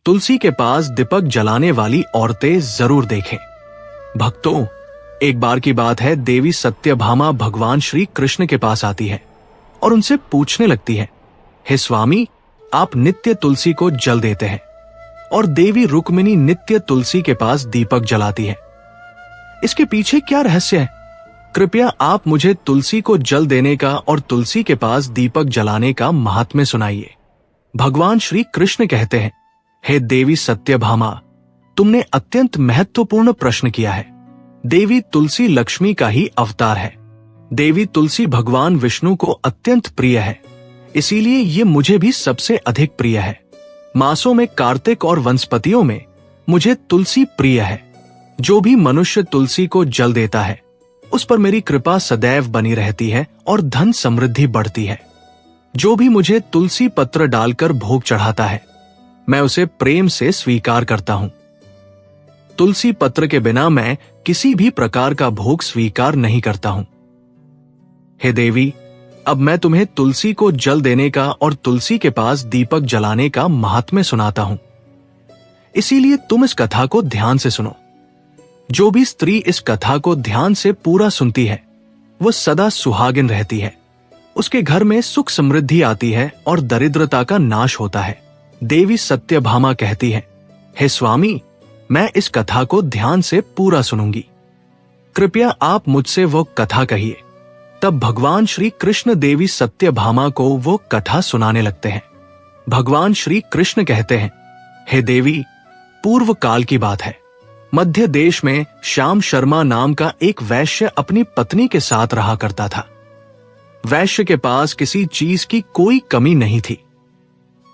तुलसी के पास दीपक जलाने वाली औरतें जरूर देखें। भक्तों, एक बार की बात है, देवी सत्यभामा भगवान श्री कृष्ण के पास आती है और उनसे पूछने लगती है, हे स्वामी, आप नित्य तुलसी को जल देते हैं और देवी रुक्मिणी नित्य तुलसी के पास दीपक जलाती है। इसके पीछे क्या रहस्य है? कृपया आप मुझे तुलसी को जल देने का और तुलसी के पास दीपक जलाने का महात्म्य सुनाइए। भगवान श्री कृष्ण कहते हैं, हे देवी सत्यभामा, तुमने अत्यंत महत्वपूर्ण प्रश्न किया है। देवी तुलसी लक्ष्मी का ही अवतार है। देवी तुलसी भगवान विष्णु को अत्यंत प्रिय है, इसीलिए ये मुझे भी सबसे अधिक प्रिय है। मासों में कार्तिक और वनस्पतियों में मुझे तुलसी प्रिय है। जो भी मनुष्य तुलसी को जल देता है, उस पर मेरी कृपा सदैव बनी रहती है और धन समृद्धि बढ़ती है। जो भी मुझे तुलसी पत्र डालकर भोग चढ़ाता है, मैं उसे प्रेम से स्वीकार करता हूं। तुलसी पत्र के बिना मैं किसी भी प्रकार का भोग स्वीकार नहीं करता हूं। हे देवी, अब मैं तुम्हें तुलसी को जल देने का और तुलसी के पास दीपक जलाने का महात्म्य सुनाता हूं। इसीलिए तुम इस कथा को ध्यान से सुनो। जो भी स्त्री इस कथा को ध्यान से पूरा सुनती है, वो सदा सुहागिन रहती है। उसके घर में सुख समृद्धि आती है और दरिद्रता का नाश होता है। देवी सत्यभामा कहती है, हे स्वामी, मैं इस कथा को ध्यान से पूरा सुनूंगी। कृपया आप मुझसे वो कथा कहिए। तब भगवान श्री कृष्ण देवी सत्यभामा को वो कथा सुनाने लगते हैं। भगवान श्री कृष्ण कहते हैं, हे देवी, पूर्व काल की बात है। मध्य देश में श्याम शर्मा नाम का एक वैश्य अपनी पत्नी के साथ रहा करता था। वैश्य के पास किसी चीज की कोई कमी नहीं थी।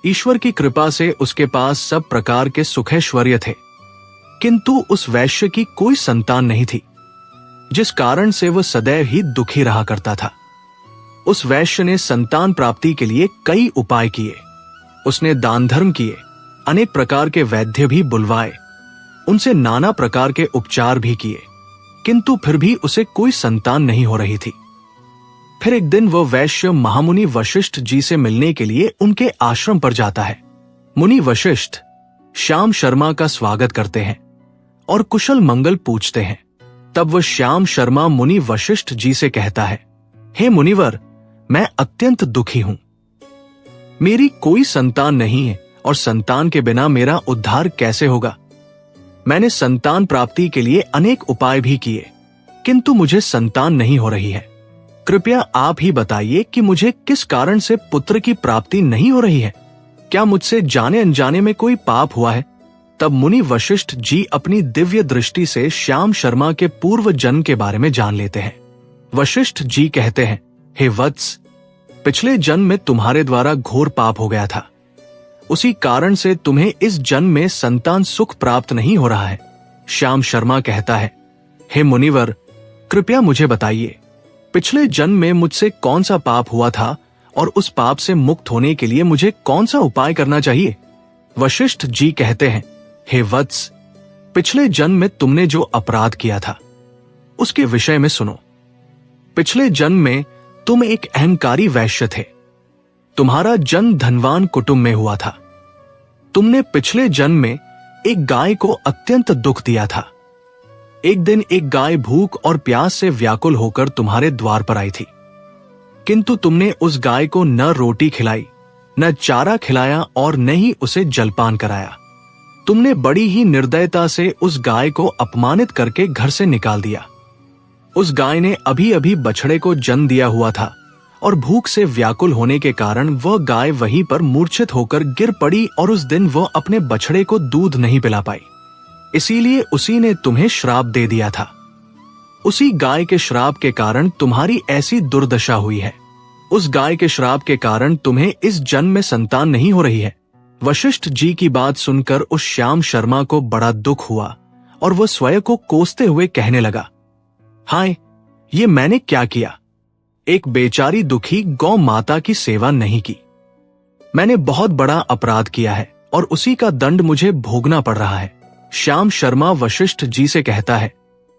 ईश्वर की कृपा से उसके पास सब प्रकार के सुखैश्वर्य थे, किंतु उस वैश्य की कोई संतान नहीं थी, जिस कारण से वह सदैव ही दुखी रहा करता था। उस वैश्य ने संतान प्राप्ति के लिए कई उपाय किए। उसने दान धर्म किए, अनेक प्रकार के वैद्य भी बुलवाए, उनसे नाना प्रकार के उपचार भी किए, किंतु फिर भी उसे कोई संतान नहीं हो रही थी। फिर एक दिन वह वैश्य महामुनि वशिष्ठ जी से मिलने के लिए उनके आश्रम पर जाता है। मुनि वशिष्ठ श्याम शर्मा का स्वागत करते हैं और कुशल मंगल पूछते हैं। तब वह श्याम शर्मा मुनि वशिष्ठ जी से कहता है, हे मुनिवर, मैं अत्यंत दुखी हूं। मेरी कोई संतान नहीं है और संतान के बिना मेरा उद्धार कैसे होगा? मैंने संतान प्राप्ति के लिए अनेक उपाय भी किए, किंतु मुझे संतान नहीं हो रही है। कृपया आप ही बताइए कि मुझे किस कारण से पुत्र की प्राप्ति नहीं हो रही है। क्या मुझसे जाने अनजाने में कोई पाप हुआ है? तब मुनि वशिष्ठ जी अपनी दिव्य दृष्टि से श्याम शर्मा के पूर्व जन्म के बारे में जान लेते हैं। वशिष्ठ जी कहते हैं, हे वत्स, पिछले जन्म में तुम्हारे द्वारा घोर पाप हो गया था। उसी कारण से तुम्हें इस जन्म में संतान सुख प्राप्त नहीं हो रहा है। श्याम शर्मा कहता है, हे मुनिवर, कृपया मुझे बताइए, पिछले जन्म में मुझसे कौन सा पाप हुआ था और उस पाप से मुक्त होने के लिए मुझे कौन सा उपाय करना चाहिए? वशिष्ठ जी कहते हैं, हे वत्स, पिछले जन्म में तुमने जो अपराध किया था उसके विषय में सुनो। पिछले जन्म में तुम एक अहंकारी वैश्य थे। तुम्हारा जन्म धनवान कुटुंब में हुआ था। तुमने पिछले जन्म में एक गाय को अत्यंत दुख दिया था। एक दिन एक गाय भूख और प्यास से व्याकुल होकर तुम्हारे द्वार पर आई थी, किंतु तुमने उस गाय को न रोटी खिलाई, न चारा खिलाया और न ही उसे जलपान कराया। तुमने बड़ी ही निर्दयता से उस गाय को अपमानित करके घर से निकाल दिया। उस गाय ने अभी अभी बछड़े को जन्म दिया हुआ था और भूख से व्याकुल होने के कारण वह गाय वहीं पर मूर्छित होकर गिर पड़ी और उस दिन वह अपने बछड़े को दूध नहीं पिला पाई। इसीलिए उसी ने तुम्हें श्राप दे दिया था। उसी गाय के श्राप के कारण तुम्हारी ऐसी दुर्दशा हुई है। उस गाय के श्राप के कारण तुम्हें इस जन्म में संतान नहीं हो रही है। वशिष्ठ जी की बात सुनकर उस श्याम शर्मा को बड़ा दुख हुआ और वह स्वयं को कोसते हुए कहने लगा, हाय, ये मैंने क्या किया? एक बेचारी दुखी गौ माता की सेवा नहीं की। मैंने बहुत बड़ा अपराध किया है और उसी का दंड मुझे भोगना पड़ रहा है। श्याम शर्मा वशिष्ठ जी से कहता है,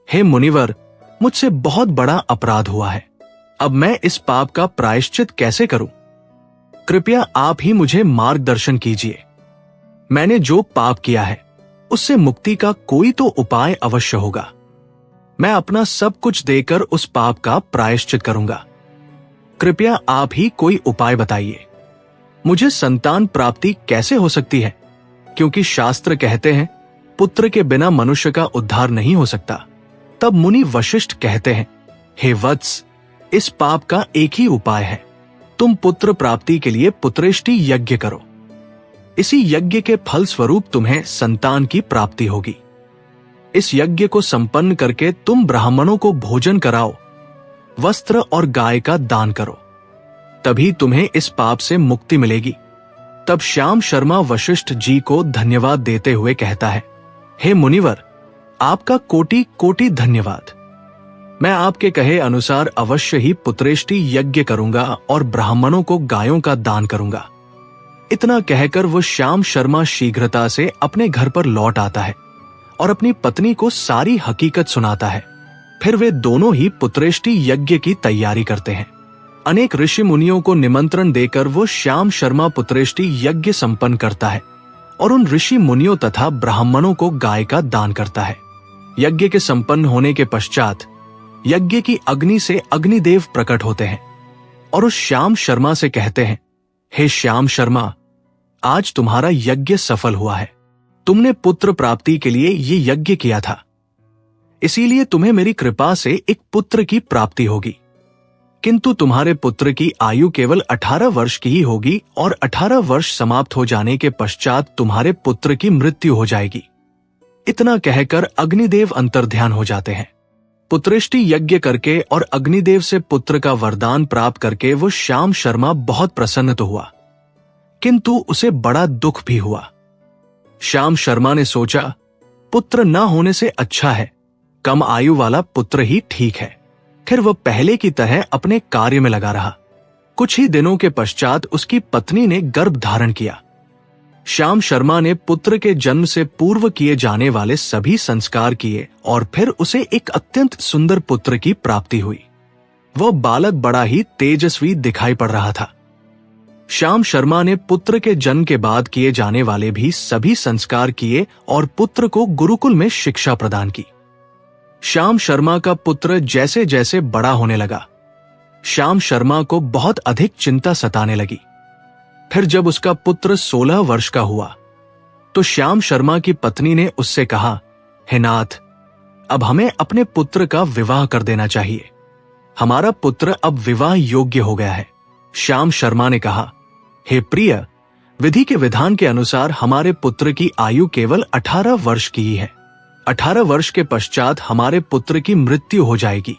हे मुनिवर, मुझसे बहुत बड़ा अपराध हुआ है। अब मैं इस पाप का प्रायश्चित कैसे करूं? कृपया आप ही मुझे मार्गदर्शन कीजिए। मैंने जो पाप किया है उससे मुक्ति का कोई तो उपाय अवश्य होगा। मैं अपना सब कुछ देकर उस पाप का प्रायश्चित करूंगा। कृपया आप ही कोई उपाय बताइए। मुझे संतान प्राप्ति कैसे हो सकती है, क्योंकि शास्त्र कहते हैं पुत्र के बिना मनुष्य का उद्धार नहीं हो सकता। तब मुनि वशिष्ठ कहते हैं, हे वत्स, इस पाप का एक ही उपाय है। तुम पुत्र प्राप्ति के लिए पुत्रेष्टि यज्ञ करो। इसी यज्ञ के फल स्वरूप तुम्हें संतान की प्राप्ति होगी। इस यज्ञ को संपन्न करके तुम ब्राह्मणों को भोजन कराओ, वस्त्र और गाय का दान करो, तभी तुम्हें इस पाप से मुक्ति मिलेगी। तब श्याम शर्मा वशिष्ठ जी को धन्यवाद देते हुए कहता है, हे मुनिवर, आपका कोटि कोटि धन्यवाद। मैं आपके कहे अनुसार अवश्य ही पुत्रेष्टि यज्ञ करूंगा और ब्राह्मणों को गायों का दान करूंगा। इतना कहकर वो श्याम शर्मा शीघ्रता से अपने घर पर लौट आता है और अपनी पत्नी को सारी हकीकत सुनाता है। फिर वे दोनों ही पुत्रेष्टि यज्ञ की तैयारी करते हैं। अनेक ऋषि मुनियों को निमंत्रण देकर वो श्याम शर्मा पुत्रेष्टि यज्ञ संपन्न करता है और उन ऋषि मुनियों तथा ब्राह्मणों को गाय का दान करता है। यज्ञ के संपन्न होने के पश्चात यज्ञ की अग्नि से अग्निदेव प्रकट होते हैं और उस श्याम शर्मा से कहते हैं, हे श्याम शर्मा, आज तुम्हारा यज्ञ सफल हुआ है। तुमने पुत्र प्राप्ति के लिए ये यज्ञ किया था, इसीलिए तुम्हें मेरी कृपा से एक पुत्र की प्राप्ति होगी। किंतु तुम्हारे पुत्र की आयु केवल 18 वर्ष की ही होगी और 18 वर्ष समाप्त हो जाने के पश्चात तुम्हारे पुत्र की मृत्यु हो जाएगी। इतना कहकर अग्निदेव अंतर्ध्यान हो जाते हैं। पुत्रेष्टि यज्ञ करके और अग्निदेव से पुत्र का वरदान प्राप्त करके वो श्याम शर्मा बहुत प्रसन्न तो हुआ, किंतु उसे बड़ा दुख भी हुआ। श्याम शर्मा ने सोचा, पुत्र न होने से अच्छा है कम आयु वाला पुत्र ही ठीक है। फिर वह पहले की तरह अपने कार्य में लगा रहा। कुछ ही दिनों के पश्चात उसकी पत्नी ने गर्भ धारण किया। श्याम शर्मा ने पुत्र के जन्म से पूर्व किए जाने वाले सभी संस्कार किए और फिर उसे एक अत्यंत सुंदर पुत्र की प्राप्ति हुई। वह बालक बड़ा ही तेजस्वी दिखाई पड़ रहा था। श्याम शर्मा ने पुत्र के जन्म के बाद किए जाने वाले भी सभी संस्कार किए और पुत्र को गुरुकुल में शिक्षा प्रदान की। श्याम शर्मा का पुत्र जैसे जैसे बड़ा होने लगा, श्याम शर्मा को बहुत अधिक चिंता सताने लगी। फिर जब उसका पुत्र 16 वर्ष का हुआ तो श्याम शर्मा की पत्नी ने उससे कहा, हे नाथ, अब हमें अपने पुत्र का विवाह कर देना चाहिए। हमारा पुत्र अब विवाह योग्य हो गया है। श्याम शर्मा ने कहा, हे प्रिय, विधि के विधान के अनुसार हमारे पुत्र की आयु केवल 18 वर्ष की ही है। 18 वर्ष के पश्चात हमारे पुत्र की मृत्यु हो जाएगी,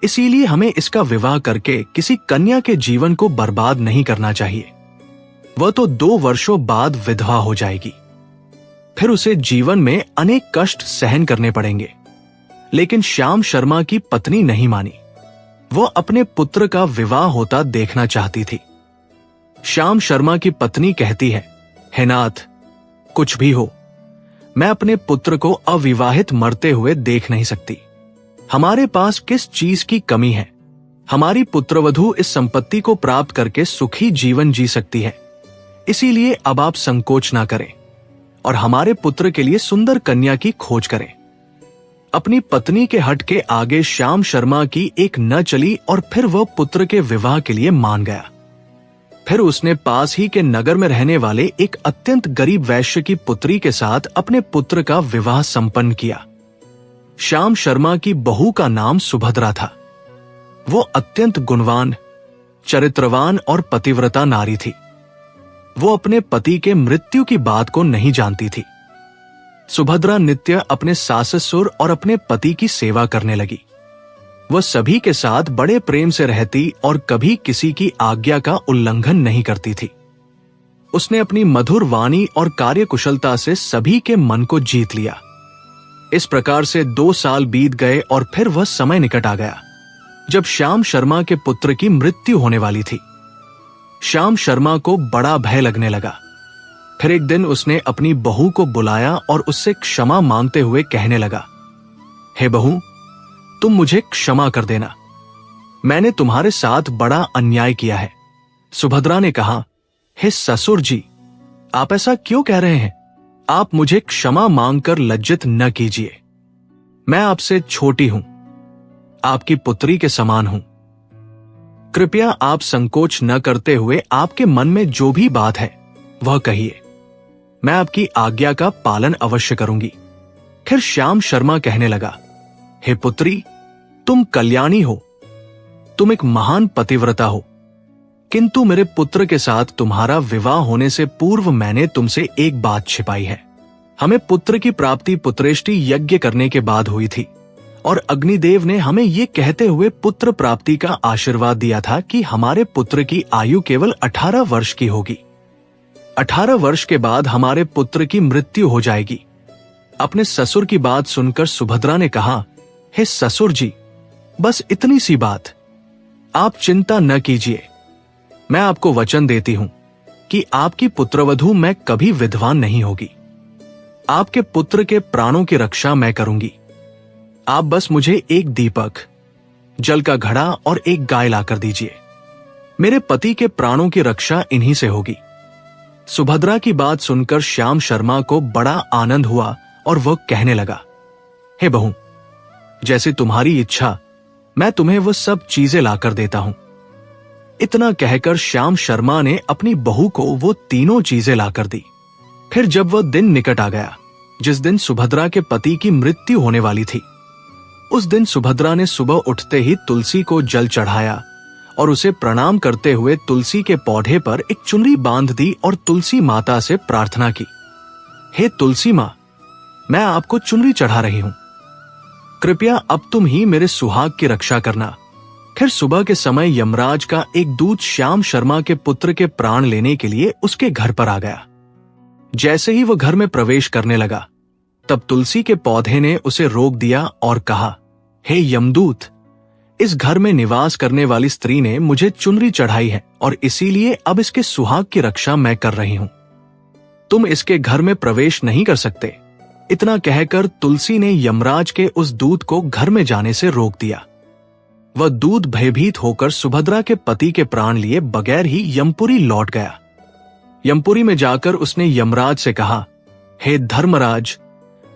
इसीलिए हमें इसका विवाह करके किसी कन्या के जीवन को बर्बाद नहीं करना चाहिए। वह तो 2 वर्षों बाद विधवा हो जाएगी, फिर उसे जीवन में अनेक कष्ट सहन करने पड़ेंगे। लेकिन श्याम शर्मा की पत्नी नहीं मानी। वह अपने पुत्र का विवाह होता देखना चाहती थी। श्याम शर्मा की पत्नी कहती है, हे नाथ, कुछ भी हो, मैं अपने पुत्र को अविवाहित मरते हुए देख नहीं सकती। हमारे पास किस चीज की कमी है? हमारी पुत्रवधू इस संपत्ति को प्राप्त करके सुखी जीवन जी सकती है। इसीलिए अब आप संकोच ना करें और हमारे पुत्र के लिए सुंदर कन्या की खोज करें। अपनी पत्नी के हट के आगे श्याम शर्मा की एक न चली और फिर वह पुत्र के विवाह के लिए मान गया। फिर उसने पास ही के नगर में रहने वाले एक अत्यंत गरीब वैश्य की पुत्री के साथ अपने पुत्र का विवाह संपन्न किया। श्याम शर्मा की बहू का नाम सुभद्रा था। वो अत्यंत गुणवान, चरित्रवान और पतिव्रता नारी थी। वो अपने पति के मृत्यु की बात को नहीं जानती थी। सुभद्रा नित्य अपने सास ससुर और अपने पति की सेवा करने लगी। वह सभी के साथ बड़े प्रेम से रहती और कभी किसी की आज्ञा का उल्लंघन नहीं करती थी। उसने अपनी मधुर वाणी और कार्यकुशलता से सभी के मन को जीत लिया। इस प्रकार से 2 साल बीत गए और फिर वह समय निकट आ गया जब श्याम शर्मा के पुत्र की मृत्यु होने वाली थी। श्याम शर्मा को बड़ा भय लगने लगा। फिर एक दिन उसने अपनी बहू को बुलाया और उससे क्षमा मांगते हुए कहने लगा, हे बहू, तुम मुझे क्षमा कर देना। मैंने तुम्हारे साथ बड़ा अन्याय किया है। सुभद्रा ने कहा, हे ससुर जी, आप ऐसा क्यों कह रहे हैं? आप मुझे क्षमा मांगकर लज्जित न कीजिए। मैं आपसे छोटी हूं, आपकी पुत्री के समान हूं। कृपया आप संकोच न करते हुए आपके मन में जो भी बात है वह कहिए। मैं आपकी आज्ञा का पालन अवश्य करूंगी। फिर श्याम शर्मा कहने लगा, हे पुत्री, तुम कल्याणी हो, तुम एक महान पतिव्रता हो, किंतु मेरे पुत्र के साथ तुम्हारा विवाह होने से पूर्व मैंने तुमसे एक बात छिपाई है। हमें पुत्र की प्राप्ति पुत्रेष्टि यज्ञ करने के बाद हुई थी, और अग्निदेव ने हमें ये कहते हुए पुत्र प्राप्ति का आशीर्वाद दिया था कि हमारे पुत्र की आयु केवल 18 वर्ष की होगी। 18 वर्ष के बाद हमारे पुत्र की मृत्यु हो जाएगी। अपने ससुर की बात सुनकर सुभद्रा ने कहा, हे ससुर जी, बस इतनी सी बात, आप चिंता न कीजिए। मैं आपको वचन देती हूं कि आपकी पुत्रवधू मैं कभी विधवा नहीं होगी। आपके पुत्र के प्राणों की रक्षा मैं करूंगी। आप बस मुझे एक दीपक, जल का घड़ा और एक गाय लाकर दीजिए। मेरे पति के प्राणों की रक्षा इन्हीं से होगी। सुभद्रा की बात सुनकर श्याम शर्मा को बड़ा आनंद हुआ और वह कहने लगा, हे बहू, जैसे तुम्हारी इच्छा, मैं तुम्हें वो सब चीजें लाकर देता हूं। इतना कहकर श्याम शर्मा ने अपनी बहू को वो तीनों चीजें लाकर दी। फिर जब वह दिन निकट आ गया जिस दिन सुभद्रा के पति की मृत्यु होने वाली थी, उस दिन सुभद्रा ने सुबह उठते ही तुलसी को जल चढ़ाया और उसे प्रणाम करते हुए तुलसी के पौधे पर एक चुनरी बांध दी और तुलसी माता से प्रार्थना की, हे तुलसी मां, मैं आपको चुनरी चढ़ा रही हूं, कृपया अब तुम ही मेरे सुहाग की रक्षा करना। फिर सुबह के समय यमराज का एक दूत श्याम शर्मा के पुत्र के प्राण लेने के लिए उसके घर पर आ गया। जैसे ही वह घर में प्रवेश करने लगा, तब तुलसी के पौधे ने उसे रोक दिया और कहा, हे यमदूत, इस घर में निवास करने वाली स्त्री ने मुझे चुनरी चढ़ाई है और इसीलिए अब इसके सुहाग की रक्षा मैं कर रही हूं। तुम इसके घर में प्रवेश नहीं कर सकते। इतना कहकर तुलसी ने यमराज के उस दूत को घर में जाने से रोक दिया। वह दूत भयभीत होकर सुभद्रा के पति के प्राण लिए बगैर ही यमपुरी लौट गया। यमपुरी में जाकर उसने यमराज से कहा, हे धर्मराज,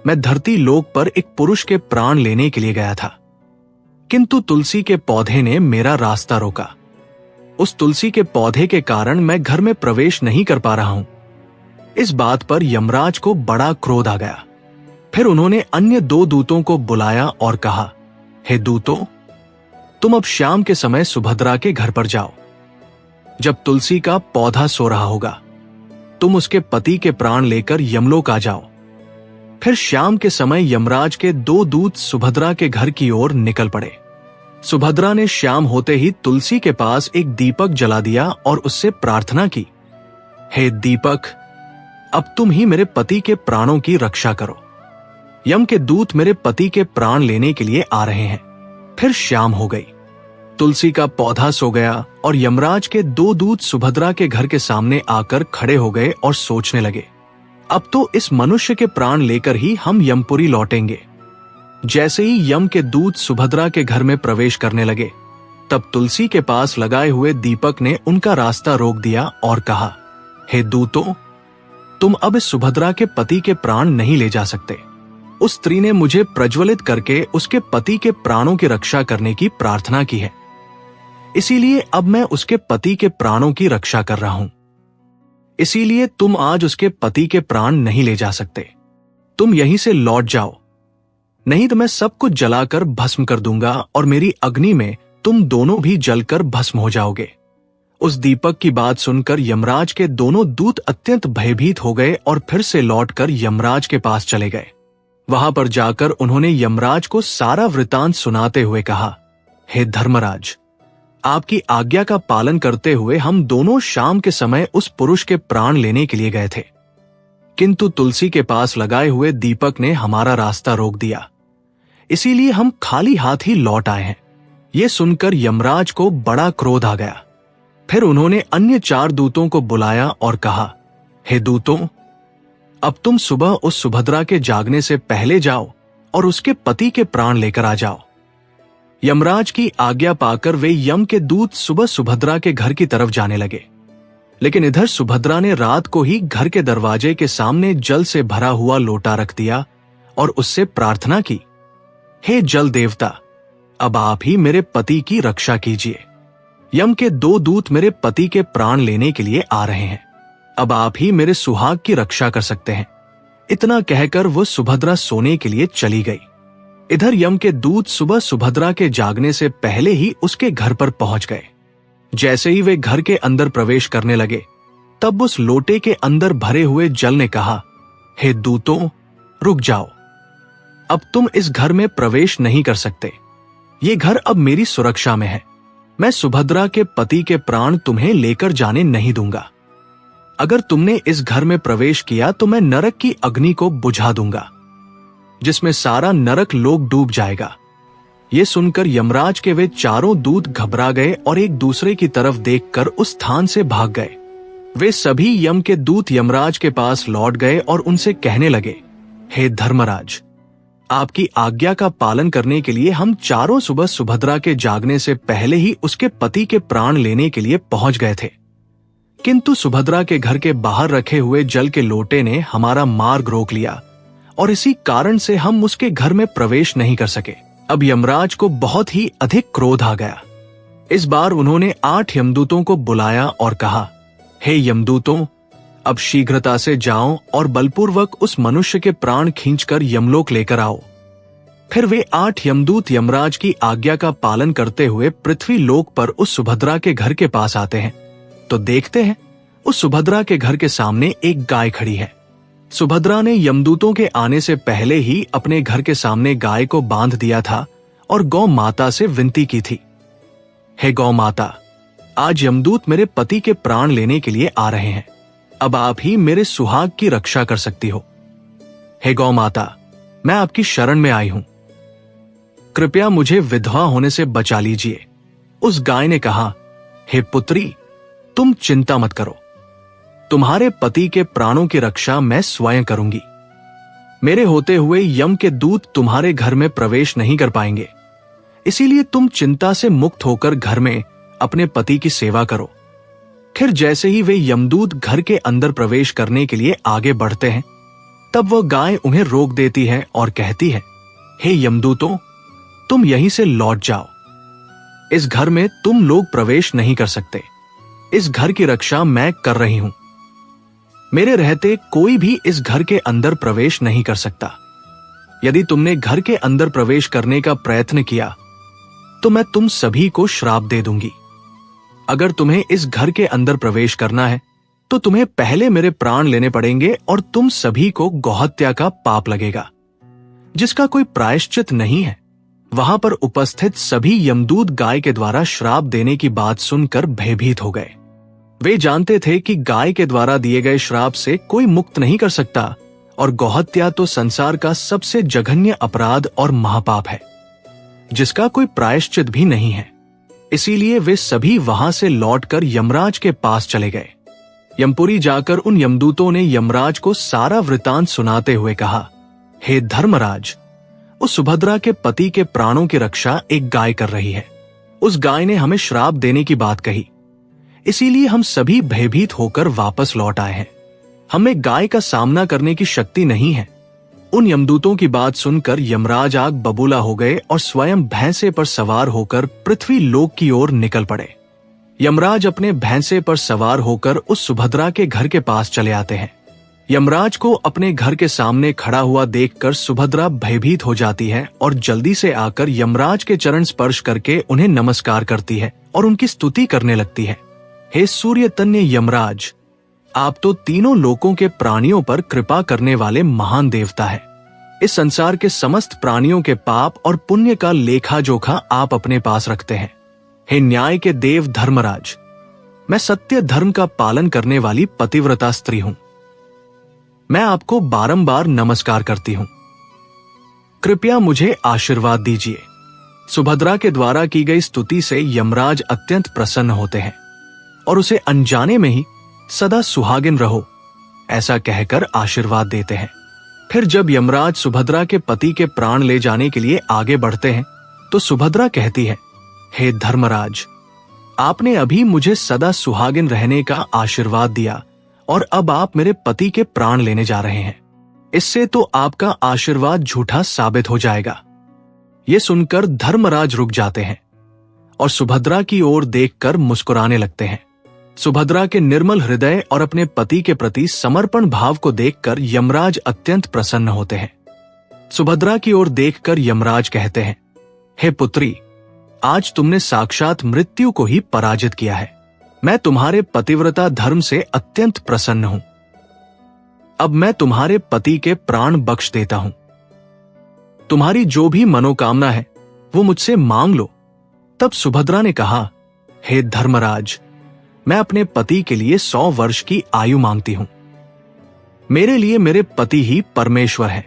मैं धरती लोक पर एक पुरुष के प्राण लेने के लिए गया था, किंतु तुलसी के पौधे ने मेरा रास्ता रोका। उस तुलसी के पौधे के कारण मैं घर में प्रवेश नहीं कर पा रहा हूं। इस बात पर यमराज को बड़ा क्रोध आ गया। फिर उन्होंने अन्य 2 दूतों को बुलाया और कहा, हे दूतों, तुम अब शाम के समय सुभद्रा के घर पर जाओ। जब तुलसी का पौधा सो रहा होगा, तुम उसके पति के प्राण लेकर यमलोक आ जाओ। फिर शाम के समय यमराज के 2 दूत सुभद्रा के घर की ओर निकल पड़े। सुभद्रा ने शाम होते ही तुलसी के पास एक दीपक जला दिया और उससे प्रार्थना की, हे दीपक, अब तुम ही मेरे पति के प्राणों की रक्षा करो। यम के दूत मेरे पति के प्राण लेने के लिए आ रहे हैं। फिर शाम हो गई। तुलसी का पौधा सो गया और यमराज के 2 दूत सुभद्रा के घर के सामने आकर खड़े हो गए और सोचने लगे, अब तो इस मनुष्य के प्राण लेकर ही हम यमपुरी लौटेंगे। जैसे ही यम के दूत सुभद्रा के घर में प्रवेश करने लगे, तब तुलसी के पास लगाए हुए दीपक ने उनका रास्ता रोक दिया और कहा, हे दूतों, तुम अब इस सुभद्रा के पति के प्राण नहीं ले जा सकते। उस स्त्री ने मुझे प्रज्वलित करके उसके पति के प्राणों की रक्षा करने की प्रार्थना की है, इसीलिए अब मैं उसके पति के प्राणों की रक्षा कर रहा हूं। इसीलिए तुम आज उसके पति के प्राण नहीं ले जा सकते। तुम यहीं से लौट जाओ, नहीं तो मैं सब कुछ जलाकर भस्म कर दूंगा और मेरी अग्नि में तुम दोनों भी जलकर भस्म हो जाओगे। उस दीपक की बात सुनकर यमराज के दोनों दूत अत्यंत भयभीत हो गए और फिर से लौटकर यमराज के पास चले गए। वहां पर जाकर उन्होंने यमराज को सारा वृतांत सुनाते हुए कहा, हे धर्मराज, आपकी आज्ञा का पालन करते हुए हम दोनों शाम के समय उस पुरुष के प्राण लेने के लिए गए थे, किंतु तुलसी के पास लगाए हुए दीपक ने हमारा रास्ता रोक दिया, इसीलिए हम खाली हाथ ही लौट आए हैं। यह सुनकर यमराज को बड़ा क्रोध आ गया। फिर उन्होंने अन्य 4 दूतों को बुलाया और कहा, हे दूतों, अब तुम सुबह उस सुभद्रा के जागने से पहले जाओ और उसके पति के प्राण लेकर आ जाओ। यमराज की आज्ञा पाकर वे यम के दूत सुबह सुभद्रा के घर की तरफ जाने लगे। लेकिन इधर सुभद्रा ने रात को ही घर के दरवाजे के सामने जल से भरा हुआ लोटा रख दिया और उससे प्रार्थना की, हे जल देवता, अब आप ही मेरे पति की रक्षा कीजिए। यम के 2 दूत मेरे पति के प्राण लेने के लिए आ रहे हैं। अब आप ही मेरे सुहाग की रक्षा कर सकते हैं। इतना कहकर वो सुभद्रा सोने के लिए चली गई। इधर यम के दूत सुबह सुभद्रा के जागने से पहले ही उसके घर पर पहुंच गए। जैसे ही वे घर के अंदर प्रवेश करने लगे, तब उस लोटे के अंदर भरे हुए जल ने कहा, हे दूतों, रुक जाओ। अब तुम इस घर में प्रवेश नहीं कर सकते। ये घर अब मेरी सुरक्षा में है। मैं सुभद्रा के पति के प्राण तुम्हें लेकर जाने नहीं दूंगा। अगर तुमने इस घर में प्रवेश किया तो मैं नरक की अग्नि को बुझा दूंगा, जिसमें सारा नरक लोक डूब जाएगा। ये सुनकर यमराज के वे चारों दूत घबरा गए और एक दूसरे की तरफ देखकर उस स्थान से भाग गए। वे सभी यम के दूत यमराज के पास लौट गए और उनसे कहने लगे, हे धर्मराज, आपकी आज्ञा का पालन करने के लिए हम चारों सुबह सुभद्रा के जागने से पहले ही उसके पति के प्राण लेने के लिए पहुंच गए थे, किंतु सुभद्रा के घर के बाहर रखे हुए जल के लोटे ने हमारा मार्ग रोक लिया और इसी कारण से हम उसके घर में प्रवेश नहीं कर सके। अब यमराज को बहुत ही अधिक क्रोध आ गया। इस बार उन्होंने 8 यमदूतों को बुलाया और कहा, हे यमदूतों, अब शीघ्रता से जाओ और बलपूर्वक उस मनुष्य के प्राण खींचकर यमलोक लेकर आओ। फिर वे 8 यमदूत यमराज की आज्ञा का पालन करते हुए पृथ्वी लोक पर उस सुभद्रा के घर के पास आते हैं तो देखते हैं उस सुभद्रा के घर के सामने एक गाय खड़ी है। सुभद्रा ने यमदूतों के आने से पहले ही अपने घर के सामने गाय को बांध दिया था और गौ माता से विनती की थी, हे गौ माता, आज यमदूत मेरे पति के प्राण लेने के लिए आ रहे हैं। अब आप ही मेरे सुहाग की रक्षा कर सकती हो। हे गौ माता, मैं आपकी शरण में आई हूं, कृपया मुझे विधवा होने से बचा लीजिए। उस गाय ने कहा, हे पुत्री, तुम चिंता मत करो, तुम्हारे पति के प्राणों की रक्षा मैं स्वयं करूंगी। मेरे होते हुए यम के दूत तुम्हारे घर में प्रवेश नहीं कर पाएंगे, इसीलिए तुम चिंता से मुक्त होकर घर में अपने पति की सेवा करो। फिर जैसे ही वे यमदूत घर के अंदर प्रवेश करने के लिए आगे बढ़ते हैं, तब वह गाय उन्हें रोक देती है और कहती है, हे यमदूतों, तुम यहीं से लौट जाओ। इस घर में तुम लोग प्रवेश नहीं कर सकते। इस घर की रक्षा मैं कर रही हूं। मेरे रहते कोई भी इस घर के अंदर प्रवेश नहीं कर सकता। यदि तुमने घर के अंदर प्रवेश करने का प्रयत्न किया तो मैं तुम सभी को श्राप दे दूंगी। अगर तुम्हें इस घर के अंदर प्रवेश करना है तो तुम्हें पहले मेरे प्राण लेने पड़ेंगे और तुम सभी को गौहत्या का पाप लगेगा, जिसका कोई प्रायश्चित नहीं है। वहां पर उपस्थित सभी यमदूत गाय के द्वारा श्राप देने की बात सुनकर भयभीत हो गए। वे जानते थे कि गाय के द्वारा दिए गए श्राप से कोई मुक्त नहीं कर सकता और गौहत्या तो संसार का सबसे जघन्य अपराध और महापाप है, जिसका कोई प्रायश्चित भी नहीं है। इसीलिए वे सभी वहां से लौटकर यमराज के पास चले गए। यमपुरी जाकर उन यमदूतों ने यमराज को सारा वृतांत सुनाते हुए कहा, हे धर्मराज, उस सुभद्रा के पति के प्राणों की रक्षा एक गाय कर रही है। उस गाय ने हमें श्राप देने की बात कही, इसीलिए हम सभी भयभीत होकर वापस लौट आए हैं। हमें गाय का सामना करने की शक्ति नहीं है। उन यमदूतों की बात सुनकर यमराज आग बबूला हो गए और स्वयं भैंसे पर सवार होकर पृथ्वी लोक की ओर निकल पड़े। यमराज अपने भैंसे पर सवार होकर उस सुभद्रा के घर के पास चले आते हैं। यमराज को अपने घर के सामने खड़ा हुआ देखकर सुभद्रा भयभीत हो जाती है और जल्दी से आकर यमराज के चरण स्पर्श करके उन्हें नमस्कार करती है और उनकी स्तुति करने लगती है। हे सूर्यतन्य यमराज, आप तो तीनों लोकों के प्राणियों पर कृपा करने वाले महान देवता है। इस संसार के समस्त प्राणियों के पाप और पुण्य का लेखा जोखा आप अपने पास रखते हैं। हे न्याय के देव धर्मराज, मैं सत्य धर्म का पालन करने वाली पतिव्रता स्त्री हूं। मैं आपको बारंबार नमस्कार करती हूं। कृपया मुझे आशीर्वाद दीजिए। सुभद्रा के द्वारा की गई स्तुति से यमराज अत्यंत प्रसन्न होते हैं और उसे अनजाने में ही सदा सुहागिन रहो ऐसा कहकर आशीर्वाद देते हैं। फिर जब यमराज सुभद्रा के पति के प्राण ले जाने के लिए आगे बढ़ते हैं तो सुभद्रा कहती है, हे धर्मराज, आपने अभी मुझे सदा सुहागिन रहने का आशीर्वाद दिया और अब आप मेरे पति के प्राण लेने जा रहे हैं। इससे तो आपका आशीर्वाद झूठा साबित हो जाएगा। ये सुनकर धर्मराज रुक जाते हैं और सुभद्रा की ओर देखकर मुस्कुराने लगते हैं। सुभद्रा के निर्मल हृदय और अपने पति के प्रति समर्पण भाव को देखकर यमराज अत्यंत प्रसन्न होते हैं। सुभद्रा की ओर देखकर यमराज कहते हैं, हे पुत्री, आज तुमने साक्षात मृत्यु को ही पराजित किया है। मैं तुम्हारे पतिव्रता धर्म से अत्यंत प्रसन्न हूं। अब मैं तुम्हारे पति के प्राण बख्श देता हूं। तुम्हारी जो भी मनोकामना है वो मुझसे मांग लो। तब सुभद्रा ने कहा, हे धर्मराज, मैं अपने पति के लिए 100 वर्ष की आयु मांगती हूं। मेरे लिए मेरे पति ही परमेश्वर है।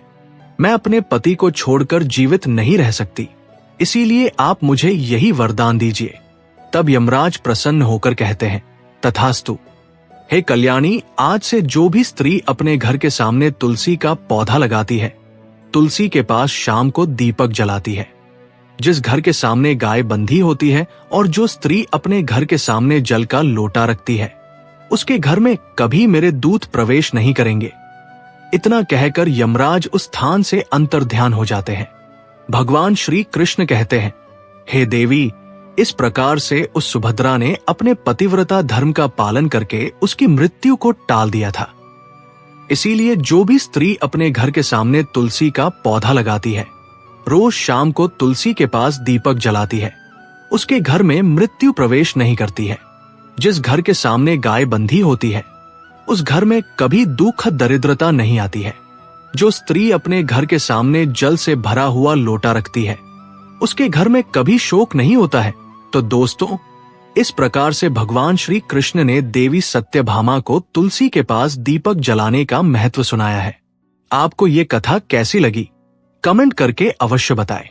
मैं अपने पति को छोड़कर जीवित नहीं रह सकती, इसीलिए आप मुझे यही वरदान दीजिए। तब यमराज प्रसन्न होकर कहते हैं, तथास्तु। हे कल्याणी, आज से जो भी स्त्री अपने घर के सामने तुलसी का पौधा लगाती है, तुलसी के पास शाम को दीपक जलाती है, जिस घर के सामने गाय बंधी होती है और जो स्त्री अपने घर के सामने जल का लोटा रखती है, उसके घर में कभी मेरे दूत प्रवेश नहीं करेंगे। इतना कहकर यमराज उस स्थान से अंतर्ध्यान हो जाते हैं। भगवान श्री कृष्ण कहते हैं, हे देवी, इस प्रकार से उस सुभद्रा ने अपने पतिव्रता धर्म का पालन करके उसकी मृत्यु को टाल दिया था। इसीलिए जो भी स्त्री अपने घर के सामने तुलसी का पौधा लगाती है, रोज शाम को तुलसी के पास दीपक जलाती है, उसके घर में मृत्यु प्रवेश नहीं करती है। जिस घर के सामने गाय बंधी होती है, उस घर में कभी दुख दरिद्रता नहीं आती है। जो स्त्री अपने घर के सामने जल से भरा हुआ लोटा रखती है, उसके घर में कभी शोक नहीं होता है। तो दोस्तों, इस प्रकार से भगवान श्री कृष्ण ने देवी सत्यभामा को तुलसी के पास दीपक जलाने का महत्व सुनाया है। आपको ये कथा कैसी लगी? कमेंट करके अवश्य बताएं।